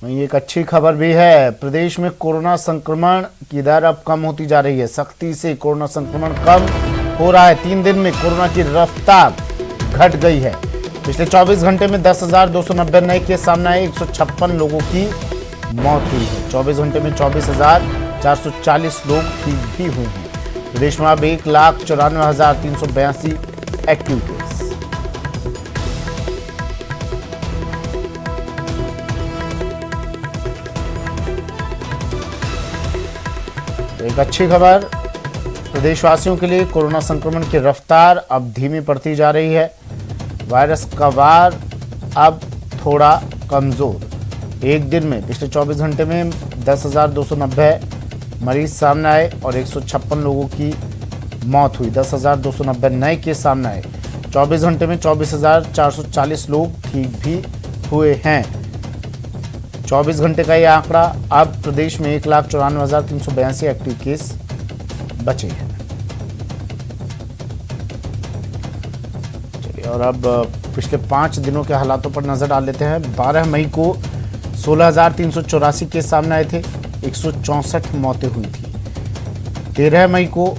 वहीं एक अच्छी खबर भी है। प्रदेश में कोरोना संक्रमण की दर अब कम होती जा रही है। सख्ती से कोरोना संक्रमण कम हो रहा है। 3 दिन में कोरोना की रफ्तार घट गई है। पिछले 24 घंटे में 10,290 नए केस सामने आए। 156 लोगों की मौत हुई है। 24 घंटे में 24,440 लोग ठीक भी हुए हैं। प्रदेश में अब 1,94,382 एक्टिव केस। एक अच्छी खबर प्रदेशवासियों के लिए, कोरोना संक्रमण की रफ्तार अब धीमी पड़ती जा रही है। वायरस का वार अब थोड़ा कमजोर। एक दिन में पिछले 24 घंटे में 10,290 मरीज सामने आए और 156 लोगों की मौत हुई। 10,290 नए केस सामने आए। 24 घंटे में 24,440 लोग ठीक भी हुए हैं। 24 घंटे का ये आंकड़ा। अब प्रदेश में 1,94,382 एक्टिव केस बचे हैं। चलिए, और अब पिछले 5 दिनों के हालातों पर नजर डाल लेते हैं। 12 मई को 16,384 केस सामने आए थे। 164 मौतें हुई थी। 13 मई को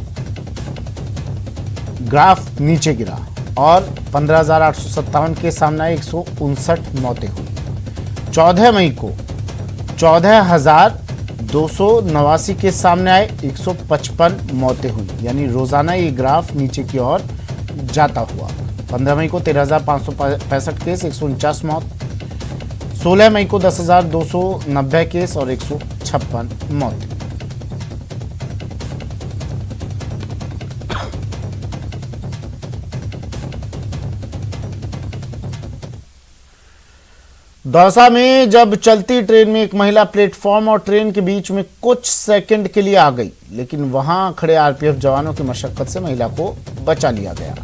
ग्राफ नीचे गिरा और 15,857 केस सामने आए। 159 मौतें हुई। 14 मई को 14,289 केस सामने आए। 155 मौतें हुई। यानी रोजाना ये ग्राफ नीचे की ओर जाता हुआ। 15 मई को 13,565 केस, 149 मौत। 16 मई को 10,290 केस और 156 मौत। दौसा में जब चलती ट्रेन में एक महिला प्लेटफॉर्म और ट्रेन के बीच में कुछ सेकंड के लिए आ गई, लेकिन वहां खड़े आरपीएफ जवानों की मशक्कत से महिला को बचा लिया गया।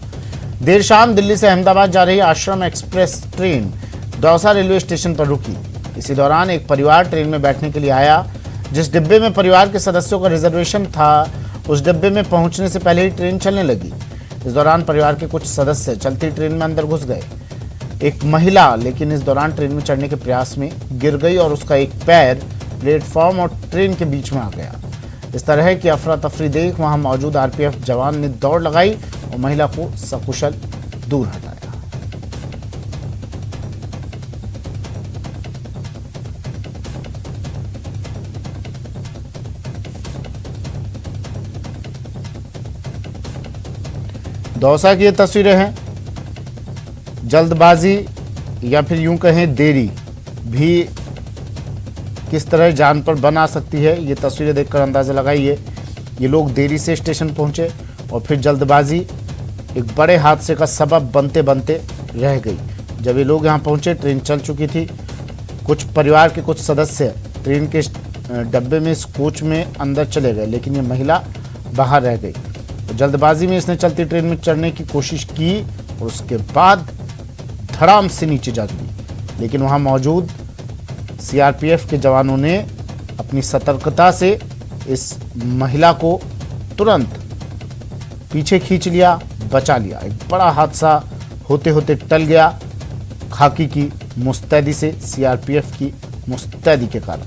देर शाम दिल्ली से अहमदाबाद जा रही आश्रम express train Dausa railway station पर रुकी। इसी दौरान एक परिवार ट्रेन में बैठने के लिए आया। जिस डिब्बे में परिवार के सदस्यों का रिजर्वेशन था, उस डिब्बे में पहुंचने से पहले ही ट्रेन चलने लगी। इस दौरान परिवार के कुछ सदस्य चलती ट्रेन में अंदर घुस गए। एक महिला लेकिन इस दौरान ट्रेन में चढ़ने के प्रयास में गिर गई और उसका एक पैर प्लेटफॉर्म और ट्रेन के बीच में आ गया। इस तरह की अफरा तफरी देख वहां मौजूद आरपीएफ जवान ने दौड़ लगाई और महिला को सकुशल दूर हटाया। दौसा की ये तस्वीरें हैं। जल्दबाजी या फिर यूं कहें देरी भी किस तरह जान पर बना सकती है, ये तस्वीरें देखकर अंदाजा लगाइए। ये लोग देरी से स्टेशन पहुंचे और फिर जल्दबाजी एक बड़े हादसे का सबब बनते बनते रह गई। जब ये लोग यहां पहुंचे, ट्रेन चल चुकी थी। कुछ परिवार के कुछ सदस्य ट्रेन के डब्बे में, इस कोच में अंदर चले गए, लेकिन ये महिला बाहर रह गई। तो जल्दबाजी में इसने चलती ट्रेन में चढ़ने की कोशिश की और उसके बाद धड़ाम से नीचे जा गिरी। लेकिन वहां मौजूद सीआरपीएफ के जवानों ने अपनी सतर्कता से इस महिला को तुरंत पीछे खींच लिया, बचा लिया। एक बड़ा हादसा होते होते टल गया, खाकी की मुस्तैदी से, सीआरपीएफ की मुस्तैदी के कारण।